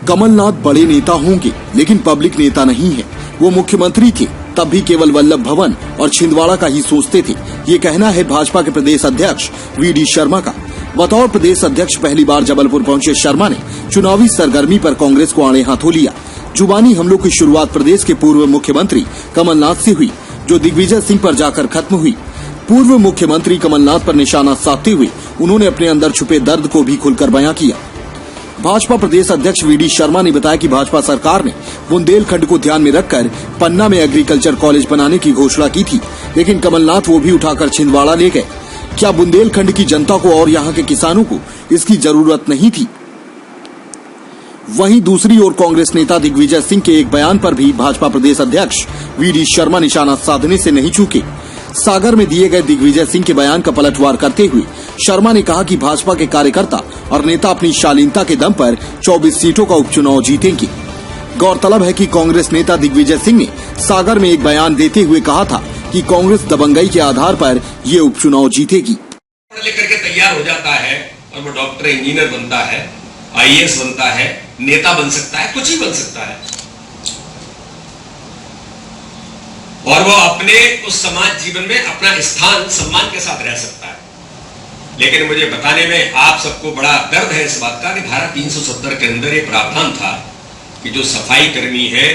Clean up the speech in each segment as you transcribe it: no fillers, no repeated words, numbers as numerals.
कमलनाथ बड़े नेता होंगे लेकिन पब्लिक नेता नहीं है। वो मुख्यमंत्री थे तब भी केवल वल्लभ भवन और छिंदवाड़ा का ही सोचते थे। ये कहना है भाजपा के प्रदेश अध्यक्ष वीडी शर्मा का। बतौर प्रदेश अध्यक्ष पहली बार जबलपुर पहुंचे शर्मा ने चुनावी सरगर्मी पर कांग्रेस को आड़े हाथों लिया। जुबानी हमलों की शुरुआत प्रदेश के पूर्व मुख्यमंत्री कमलनाथ से हुई, जो दिग्विजय सिंह पर जाकर खत्म हुई। पूर्व मुख्यमंत्री कमलनाथ पर निशाना साधते हुए उन्होंने अपने अंदर छुपे दर्द को भी खुलकर बयां किया। भाजपा प्रदेश अध्यक्ष वीडी शर्मा ने बताया कि भाजपा सरकार ने बुंदेलखंड को ध्यान में रखकर पन्ना में एग्रीकल्चर कॉलेज बनाने की घोषणा की थी, लेकिन कमलनाथ वो भी उठाकर छिंदवाड़ा ले गए। क्या बुंदेलखंड की जनता को और यहाँ के किसानों को इसकी जरूरत नहीं थी? वहीं दूसरी ओर कांग्रेस नेता दिग्विजय सिंह के एक बयान पर भी भाजपा प्रदेश अध्यक्ष वीडी शर्मा निशाना साधने से नहीं चूके। सागर में दिए गए दिग्विजय सिंह के बयान का पलटवार करते हुए शर्मा ने कहा कि भाजपा के कार्यकर्ता और नेता अपनी शालीनता के दम पर 24 सीटों का उपचुनाव जीतेंगे। गौरतलब है कि कांग्रेस नेता दिग्विजय सिंह ने सागर में एक बयान देते हुए कहा था कि कांग्रेस दबंगई के आधार पर ये उपचुनाव जीतेगी। पढ़ लिख करके तैयार हो जाता है और वो डॉक्टर इंजीनियर बनता है, IAS बनता है, नेता बन सकता है, कुछ ही बन सकता है और वो अपने उस समाज जीवन में अपना स्थान सम्मान के साथ रह सकता है। लेकिन मुझे बताने में आप सबको बड़ा दर्द है इस बात का कि धारा 370 के अंदर एक प्रावधान था कि जो सफाई कर्मी है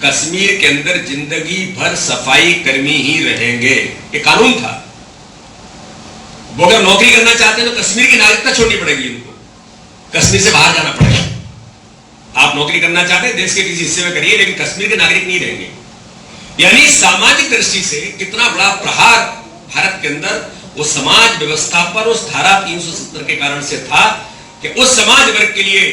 कश्मीर के अंदर जिंदगी भर सफाई कर्मी ही रहेंगे। ये कानून था। वो अगर नौकरी करना चाहते हैं तो कश्मीर की नागरिकता छोड़नी पड़ेगी, उनको कश्मीर से बाहर जाना पड़ेगा। आप नौकरी करना चाहते हैं देश के किसी हिस्से में करिए, लेकिन कश्मीर के नागरिक नहीं रहेंगे। यानी सामाजिक दृष्टि से कितना बड़ा प्रहार भारत के अंदर उस समाज व्यवस्था पर उस धारा 370 के कारण से था कि उस समाज वर्ग के लिए,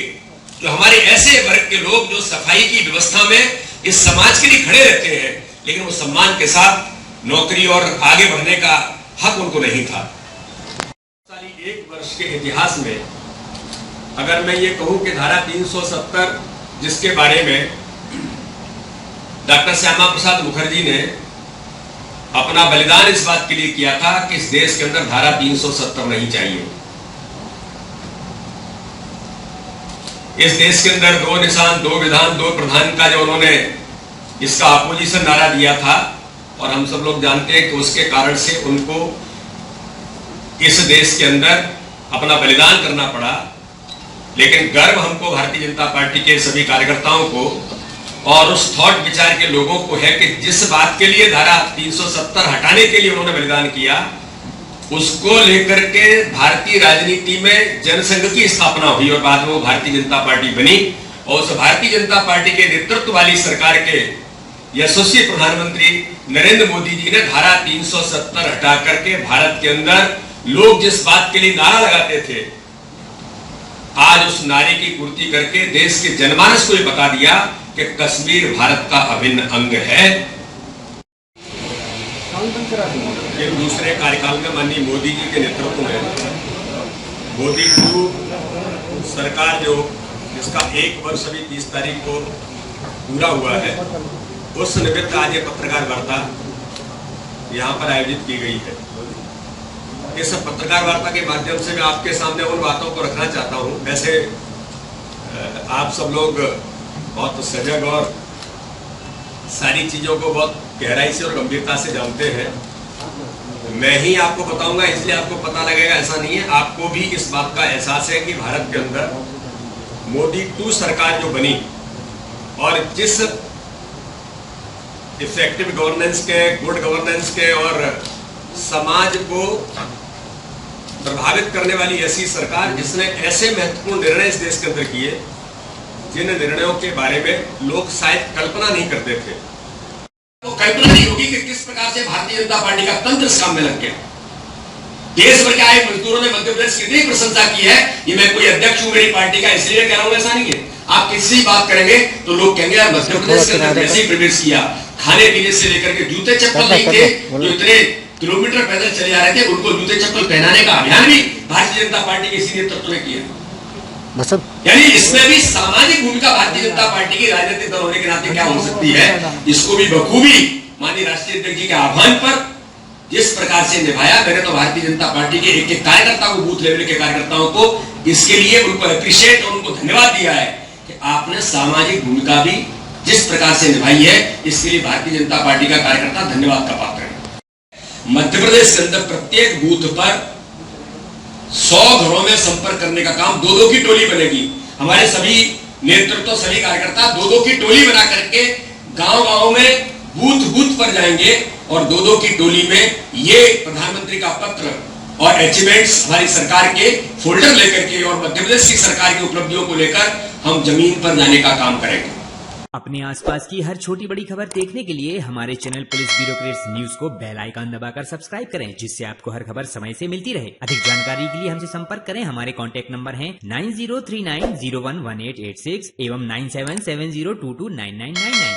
जो हमारे ऐसे वर्ग के लोग जो सफाई की व्यवस्था में इस समाज के लिए खड़े रहते हैं, लेकिन वो सम्मान के साथ नौकरी और आगे बढ़ने का हक उनको नहीं था। एक वर्ष के इतिहास में अगर मैं ये कहूं कि धारा 370 जिसके बारे में डॉक्टर श्यामा प्रसाद मुखर्जी ने अपना बलिदान इस बात के लिए किया था कि इस देश के अंदर धारा 370 नहीं चाहिए। इस देश के अंदर 2 निशान 2 विधान 2 प्रधान का जो उन्होंने इसका अपोजिशन नारा दिया था और हम सब लोग जानते हैं कि उसके कारण से उनको इस देश के अंदर अपना बलिदान करना पड़ा। लेकिन गर्व हमको भारतीय जनता पार्टी के सभी कार्यकर्ताओं को और उस थॉट विचार के लोगों को है कि जिस बात के लिए धारा 370 हटाने के लिए उन्होंने बलिदान किया, उसको लेकर के भारतीय राजनीति में जनसंघ की स्थापना हुई और बाद में वो भारतीय जनता पार्टी बनी। और उस भारतीय जनता पार्टी के नेतृत्व वाली सरकार के यशस्वी प्रधानमंत्री नरेंद्र मोदी जी ने धारा 370 हटा करके भारत के अंदर लोग जिस बात के लिए नारा लगाते थे, आज उस नारे की पूर्ति करके देश के जनमानस को ये बता दिया कि कश्मीर भारत का अभिन्न अंग है। ये दूसरे कार्यकाल में माननीय मोदी जी के नेतृत्व में मोदी 2 सरकार जो जिसका 1 वर्ष अभी 30 तारीख को पूरा हुआ है, उस निमित्त आज ये पत्रकार वार्ता यहाँ पर आयोजित की गई है। इस पत्रकार वार्ता के माध्यम से मैं आपके सामने उन बातों को रखना चाहता हूँ। वैसे आप सब लोग बहुत सजग और सारी चीजों को बहुत गहराई से और गंभीरता से जानते हैं। मैं ही आपको बताऊंगा इसलिए आपको पता लगेगा, ऐसा नहीं है। आपको भी इस बात का एहसास है कि भारत के अंदर मोदी 2 सरकार जो बनी और जिस इफेक्टिव गवर्नेंस के, गुड गवर्नेंस के और समाज को प्रभावित करने वाली ऐसी सरकार जिसने ऐसे महत्वपूर्ण निर्णय इस देश के अंदर किए जिन निर्णयों के बारे में लोग शायद कल्पना नहीं करते थे। तो कल्पना नहीं होगी कि किस प्रकार से भारतीय जनता पार्टी का तंत्र इस काम में लग गया। देश भर के आए मजदूरों ने मध्य प्रदेश की इतनी प्रशंसा की है। ये मैं कोई अध्यक्ष हूं मेरी पार्टी का इसलिए कह रहा हूं, ऐसा नहीं है। आप किसी बात करेंगे तो लोग कहेंगे यार मध्य प्रदेश के अंदर ऐसे ही प्रवेश किया, खाने पीने से लेकर के जूते चप्पल नहीं थे, जो इतने किलोमीटर पैदल चले जा रहे थे उनको जूते चप्पल पहनाने का अभियान भी भारतीय जनता पार्टी के इसी नेतृत्व ने किया। यानी इसमें भी सामाजिक भूमिका भारतीय जनता पार्टी की राजनीतिक दल होने के नाते क्या हो सकती है, इसको भी बखूबी माननीय राष्ट्रीय अध्यक्ष जी के आह्वान पर जिस प्रकार से निभाया। मैंने तो भारतीय जनता पार्टी के एक एक कार्यकर्ता को, बूथ लेवल के कार्यकर्ताओं को इसके लिए उनको अप्रिशिएट और उनको धन्यवाद दिया है कि आपने सामाजिक भूमिका भी जिस प्रकार से निभाई है, इसके लिए भारतीय जनता पार्टी का कार्यकर्ता धन्यवाद का पात्र है। मध्य प्रदेश के अंदर प्रत्येक बूथ पर 100 घरों में संपर्क करने का काम 2-2 की टोली बनेगी। हमारे सभी नेतृत्व, सभी कार्यकर्ता 2-2 की टोली बना करके गांव-गांव में बूथ पर जाएंगे और 2-2 की टोली में ये प्रधानमंत्री का पत्र और अचीवमेंट्स हमारी सरकार के फोल्डर लेकर के और मध्य प्रदेश की सरकार की उपलब्धियों को लेकर हम जमीन पर जाने का काम करेंगे। अपने आसपास की हर छोटी बड़ी खबर देखने के लिए हमारे चैनल पुलिस ब्यूरोक्रेट्स न्यूज को बेल आइकन दबाकर सब्सक्राइब करें, जिससे आपको हर खबर समय से मिलती रहे। अधिक जानकारी के लिए हमसे संपर्क करें। हमारे कॉन्टैक्ट नंबर हैं 9039011886 एवं 9770229999।